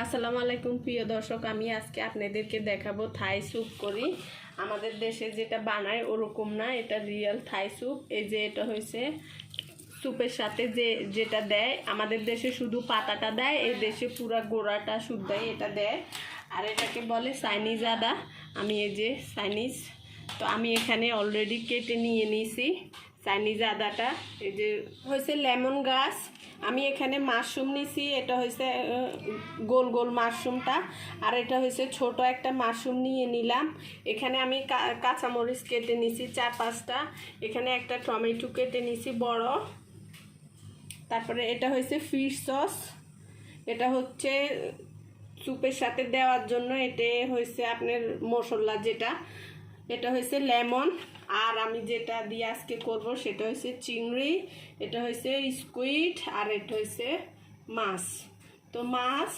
আসসালামু আলাইকুম প্রিয় দর্শক, আমি আজকে আপনাদেরকে দেখাবো থাই স্যুপ করি। আমাদের দেশে যেটা বানায় ওরকম না, এটা রিয়েল থাই স্যুপ। এই যে এটা হয়েছে স্যুপের সাথে যেটা দেয়, আমাদের দেশে শুধু পাতাটা দেয়, এই দেশে পুরা গোড়াটা শুদ্ধ এটা দেয়। আর এটাকে বলে চাইনিজ আদা। আমি এই যে চাইনিজ, তো আমি এখানে অলরেডি কেটে নিয়ে নিয়েছি চাইনিজ আদাটা। এই যে হয়েছে লেমন গাছ, আমি এখানে মাশরুম নিছি, এটা হয়েছে গোল গোল মাশরুমটা, আর এটা হয়েছে ছোট একটা মাশরুম নিয়ে নিলাম। এখানে আমি কাঁচামরিচ কেটে নিছি 4-5টা, এখানে একটা টমেটো কেটে নিছি বড়। তারপরে এটা হয়েছে ফিশ সস, এটা হচ্ছে স্যুপের সাথে দেওয়ার জন্য, এটা হয়েছে আপনার মশলা যেটা, এটা হয়েছে লেমন। আর আমি যেটা দিয়ে আজকে করব সেটা হয়েছে চিংড়ি, এটা হয়েছে স্কুইড, আর এটা হয়েছে মাছ। তো মাছ,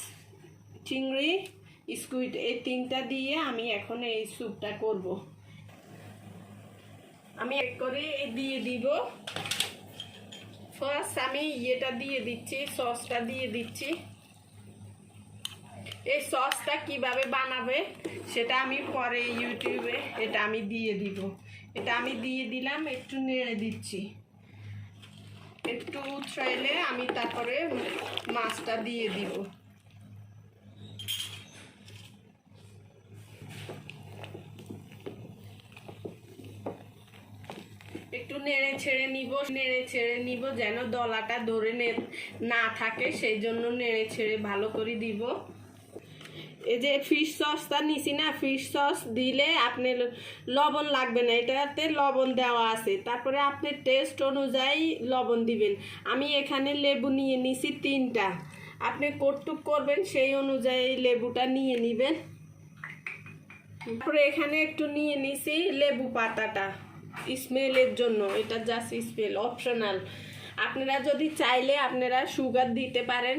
চিংড়ি, স্কুইড এই তিনটা দিয়ে আমি এখন এই স্যুপটা করব। আমি এক করে দিয়ে দিব। ফার্স্ট আমি ইয়েটা দিয়ে দিচ্ছি, সসটা দিয়ে দিচ্ছি। এই সসটা কিভাবে বানাবে সেটা আমি পরে ইউটিউবে এটা আমি দিয়ে দিব। এটা আমি দিয়ে দিলাম, একটু নেড়ে দিচ্ছি, একটু উতরাইলে আমি তারপরে মাছটা দিয়ে দিব। একটু নেড়ে ছেড়ে নিব যেন দলাটা ধরে না থাকে, সেই জন্য নেড়ে ছেড়ে ভালো করে দিব। এই যে ফিশ সসটা নিছি না, ফিশ সস দিলে আপনি লবণ লাগবে না, এটাতে লবণ দেওয়া আছে। তারপরে আপনি টেস্ট অনুযায়ী লবণ দিবেন। আমি এখানে লেবু নিয়ে নিছি 3টা, আপনি কতটুক করবেন সেই অনুযায়ী লেবুটা নিয়ে নেবেন। তারপরে এখানে একটু নিয়ে নিছি লেবু পাতাটা স্মেলের জন্য, এটা জাস্ট স্মেল, অপশনাল। আপনারা যদি চাইলে আপনারা সুগার দিতে পারেন,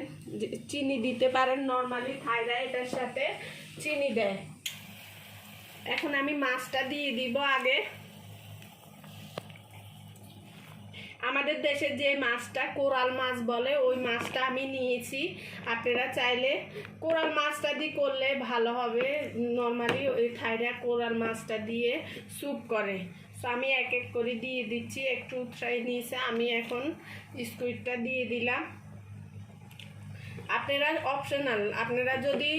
চিনি দিতে পারেন। নর্মালি থাইরা এটার সাথে চিনি দেয়। এখন আমি মাছটা দিয়ে দিব আগে। আমাদের দেশে যে মাছটা কোরাল মাছ বলে, ওই মাছটা আমি নিয়েছি। আপনারা চাইলে কোরাল মাছটা দিয়ে করলে ভালো হবে। নর্মালি ওই থাইরা কোরাল মাছটা দিয়ে স্যুপ করে। তো আমি এক এক করে দিয়ে দিচ্ছি, একটু উৎসাহ নিয়েছে। আমি এখন স্কুইডটা দিয়ে দিলাম। আপনারা অপশনাল, আপনারা যদি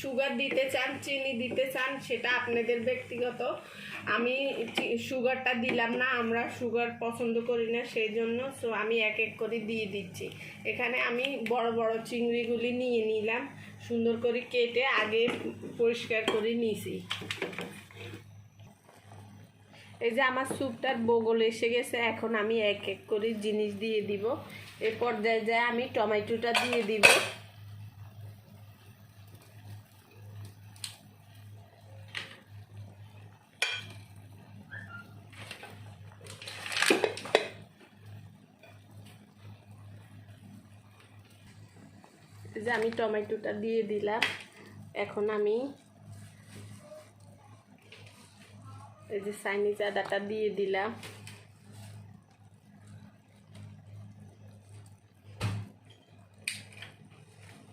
সুগার দিতে চান, চিনি দিতে চান, সেটা আপনাদের ব্যক্তিগত। আমি সুগারটা দিলাম না, আমরা সুগার পছন্দ করি না, সেই জন্য। সো আমি এক এক করে দিয়ে দিচ্ছি। এখানে আমি বড় বড় চিংড়িগুলি নিয়ে নিলাম, সুন্দর করে কেটে আগে পরিষ্কার করে নিয়েছি। এই যে আমার স্যুপটার বগল এসে গেছে, এখন আমি এক এক করে জিনিস দিয়ে দিব। এই পর্যায়ে আমি টমেটোটা দিয়ে দিব। এই যে আমি টমেটোটা দিয়ে দিলাম। এখন আমি এই যে চাইনিজ আদাটা দিয়ে দিলাম।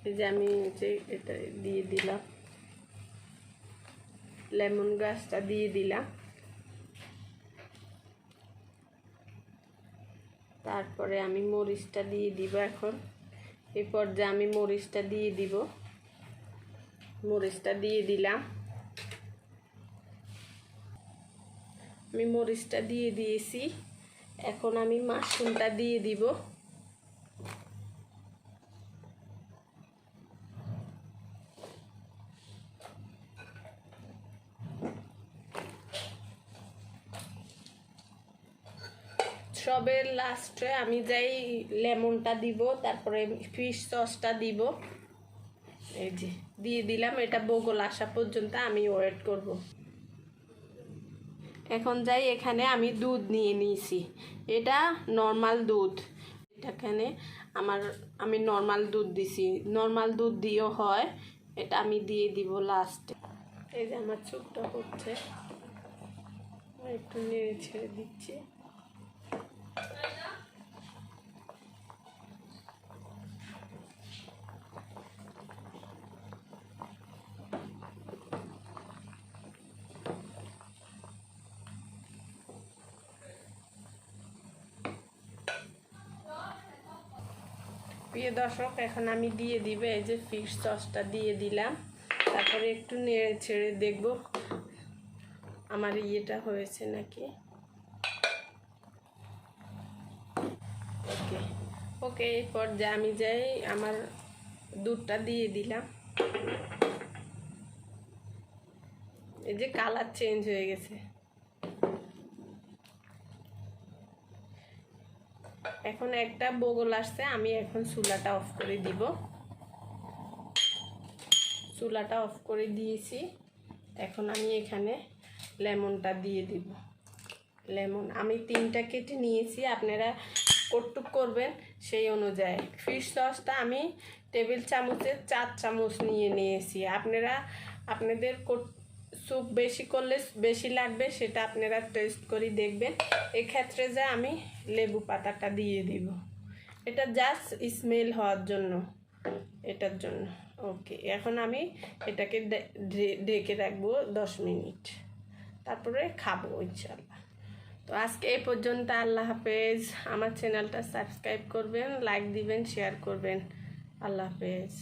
এই যে আমি এটা দিয়ে দিলাম, লেমন গ্রাসটা দিয়ে দিলাম। তারপরে আমি মরিচটা দিয়ে দিব। এখন এই পর্যায়ে আমি মরিচটা দিয়ে দিব। মরিচটা দিয়ে দিলাম, আমি মরিচটা দিয়ে দিয়েছি। এখন আমি মাশরুমটা দিয়ে দিব। সবের লাস্টে আমি যাই লেমনটা দিব, তারপরে ফিশ সসটা দিব। এই যে দিয়ে দিলাম। এটা বগল আসা পর্যন্ত আমি ওয়েট করব। এখন যাই, এখানে আমি দুধ নিয়ে নিয়েছি, এটা নর্মাল দুধ। এখানে আমি নর্মাল দুধ দিছি, নর্মাল দুধ দিয়েও হয়, এটা আমি দিয়ে দিব লাস্টে। এই যে আমার চুপটা হচ্ছে, একটু নেড়ে ছেড়ে দিচ্ছি। প্রিয় দর্শক, এখন আমি দিয়ে দিব এই যে ফিশ সসটা দিয়ে দিলাম। তারপরে একটু নেড়ে ছেড়ে দেখব আমার ইয়েটা হয়েছে নাকি। ওকে ওকে, এই পর্যায়ে আমি যাই আমার দুধটা দিয়ে দিলাম। এই যে কালার চেঞ্জ হয়ে গেছে। এখন একটা বগল আসছে, আমি এখন চুলাটা অফ করে দিব। চুলাটা অফ করে দিয়েছি। এখন আমি এখানে লেমনটা দিয়ে দিব। লেমন আমি 3টা কেটে নিয়েছি, আপনারা কটুক করবেন সেই অনুযায়ী। ফিশ সসটা আমি টেবিল চামচের 4 চামচ নিয়েছি। আপনারা আপনাদের স্যুপ বেশি করলে বেশি লাগবে, সেটা আপনারা টেস্ট করে দেখবেন। এক্ষেত্রে যে আমি লেবু পাতাটা দিয়ে দিব, এটা জাস্ট স্মেল হওয়ার জন্য, এটার জন্য। ওকে, এখন আমি এটাকে ঢেকে রাখবো 10 মিনিট, তারপরে খাবো ইনশাল্লাহ। তো আজকে এই পর্যন্ত। আল্লাহ হাফেজ। আমার চ্যানেলটা সাবস্ক্রাইব করবেন, লাইক দিবেন, শেয়ার করবেন। আল্লাহ হাফেজ।